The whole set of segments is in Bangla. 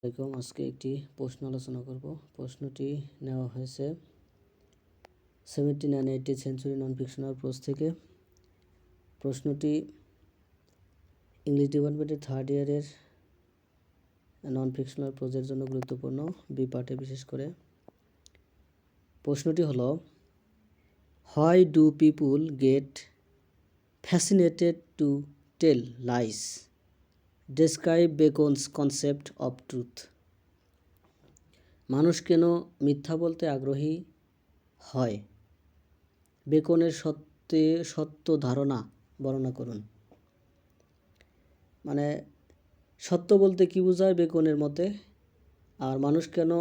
এরকম আজকে একটি প্রশ্ন আলোচনা করব। প্রশ্নটি নেওয়া হয়েছে 17 and 18th century non fictional pros থেকে। প্রশ্নটি ইংলিশ ডিপার্টমেন্টের থার্ড ইয়ারের নন ফিকশনাল প্রোজের জন্য গুরুত্বপূর্ণ, বি পার্টে বিশেষ করে। প্রশ্নটি হলো, why do people get fascinated to tell lies? Describe Bacon's concept of truth. মানুষ কেন মিথ্যা বলতে আগ্রহী হয়? বেকনের সত্য ধারণা বর্ণনা করুন। মানে সত্য বলতে কি বোঝায় বেকনের মতে, আর মানুষ কেন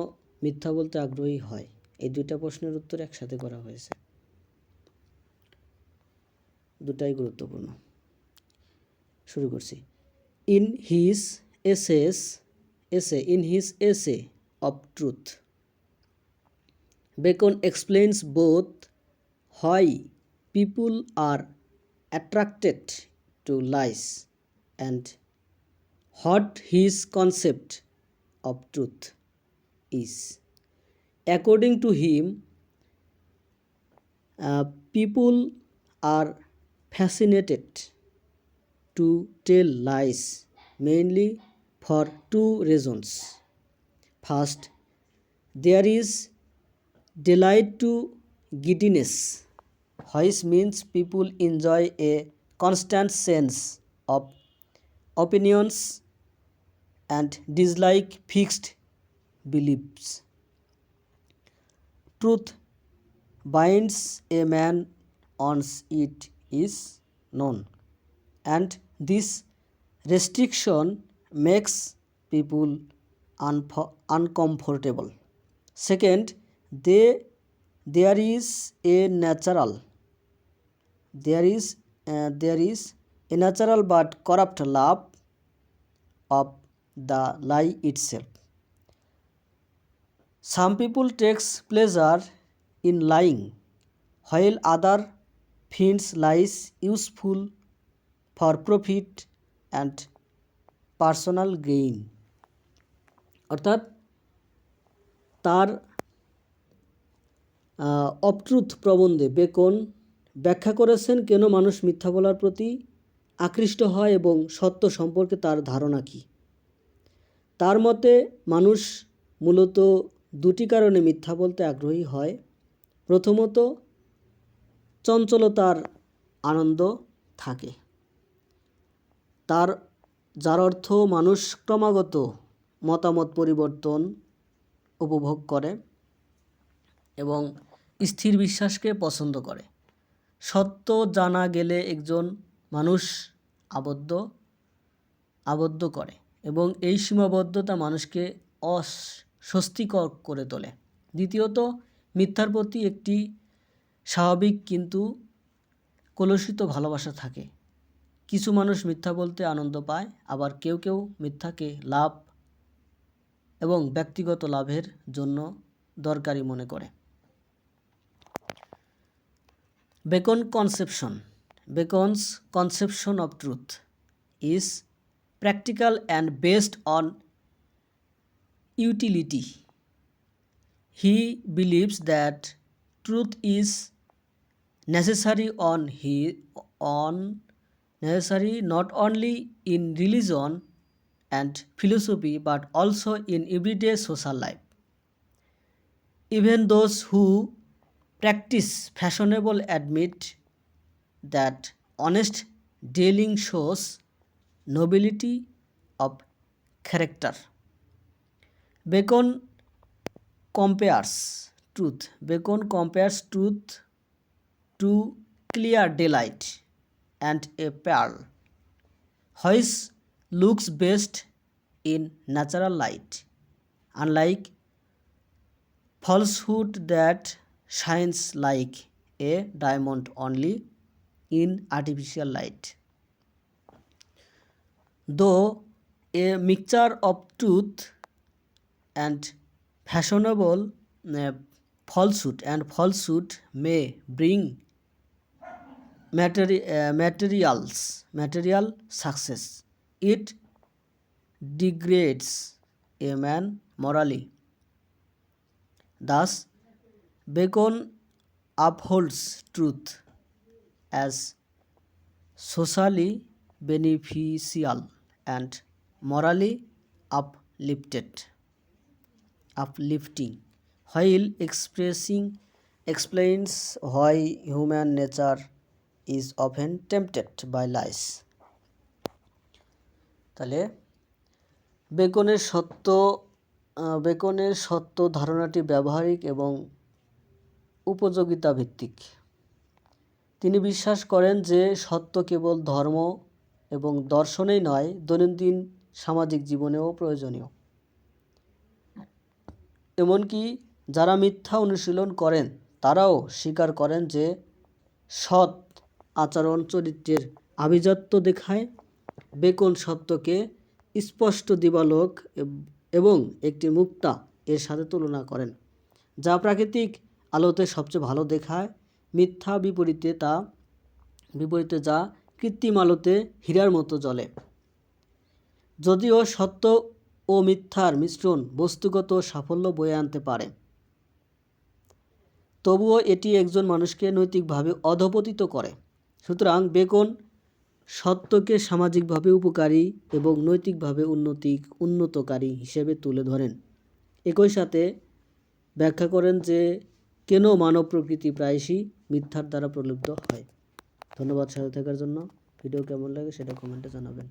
মিথ্যা বলতে আগ্রহী হয়, এই দুইটা প্রশ্নের উত্তর একসাথে করা হয়েছে। দুটাই গুরুত্বপূর্ণ। শুরু করছি। In his essay of truth, Bacon explains both why people are attracted to lies and what his concept of truth is. According to him, people are fascinated to tell lies mainly for two reasons. First, there is delight to giddiness, which means people enjoy a constant sense of opinions and dislike fixed beliefs. Truth binds a man once it is known, and this restriction makes people uncomfortable. Second, there is a natural but corrupt love of the lie itself. Some people takes pleasure in lying, while other finds lies useful for profit and personal gain. অর্থাৎ তার অফ ট্রুথ প্রবন্ধে বেকন ব্যাখ্যা করেছেন কেন মানুষ মিথ্যা বলার প্রতি আকৃষ্ট হয় এবং সত্য সম্পর্কে তার ধারণা কী। তার মতে মানুষ মূলত দুটি কারণে মিথ্যা বলতে আগ্রহী হয়। প্রথমত, চঞ্চলতার আনন্দ থাকে, যার অর্থ মানুষ ক্রমাগত মতামত পরিবর্তন উপভোগ করে এবং স্থির বিশ্বাসকে পছন্দ করে। সত্য জানা গেলে একজন মানুষ আবদ্ধ করে এবং এই সীমাবদ্ধতা মানুষকে অস্বস্তিকর করে তোলে। দ্বিতীয়ত, মিথ্যার প্রতি একটি স্বাভাবিক কিন্তু কলুষিত ভালোবাসা থাকে। কিছু মানুষ মিথ্যা বলতে আনন্দ পায়, আবার কেউ কেউ মিথ্যাকে লাভ এবং ব্যক্তিগত লাভের জন্য দরকারি মনে করে। Bacon's conception of truth is practical and based on utility. He believes that truth is necessary not only in religion and philosophy but also in everyday social life. Even those who practice fashionable admit that honest dealing shows nobility of character. Bacon compares truth to clear daylight and a pearl, which looks best in natural light, unlike falsehood that shines like a diamond only in artificial light. Though a mixture of truth and fashionable falsehood may bring material success, it degrades a man morally. Thus, Bacon upholds truth as socially beneficial and morally uplifting, while explains why human nature is often tempted by lies. তাহলে বেকনের সত্য ধারণাটি ব্যবহারিক এবং উপযোগিতা ভিত্তিক। তিনি বিশ্বাস করেন যে সত্য কেবল ধর্ম এবং দর্শনেই নয়, দৈনন্দিন সামাজিক জীবনেও প্রয়োজনীয়। এমনকি যারা মিথ্যা অনুশীলন করেন তারাও স্বীকার করেন যে সৎ আচরণ চরিত্রের আভিজাত্য দেখায়। বেকন সত্যকে স্পষ্ট দিবালোক এবং একটি মুক্তা এর সাথে তুলনা করেন, যা প্রাকৃতিক আলোতে সবচেয়ে ভালো দেখায়। মিথ্যা বিপরীতে যা কৃত্রিম আলোতে হীরার মতো জ্বলে। যদিও সত্য ও মিথ্যার মিশ্রণ বস্তুগত সাফল্য বয়ে আনতে পারে, তবুও এটি একজন মানুষকে নৈতিকভাবে অধঃপতিত করে। সুতরাং বেকন সত্যকে সামাজিকভাবে উপকারী এবং নৈতিকভাবে উন্নতকারী হিসেবে তুলে ধরেন। একই সাথে ব্যাখ্যা করেন যে কেন মানব প্রকৃতি প্রায়শই মিথ্যার দ্বারা প্রলুব্ধ হয়। ধন্যবাদ সাথে থাকার জন্য। ভিডিও কেমন লাগে সেটা কমেন্টে জানাবেন।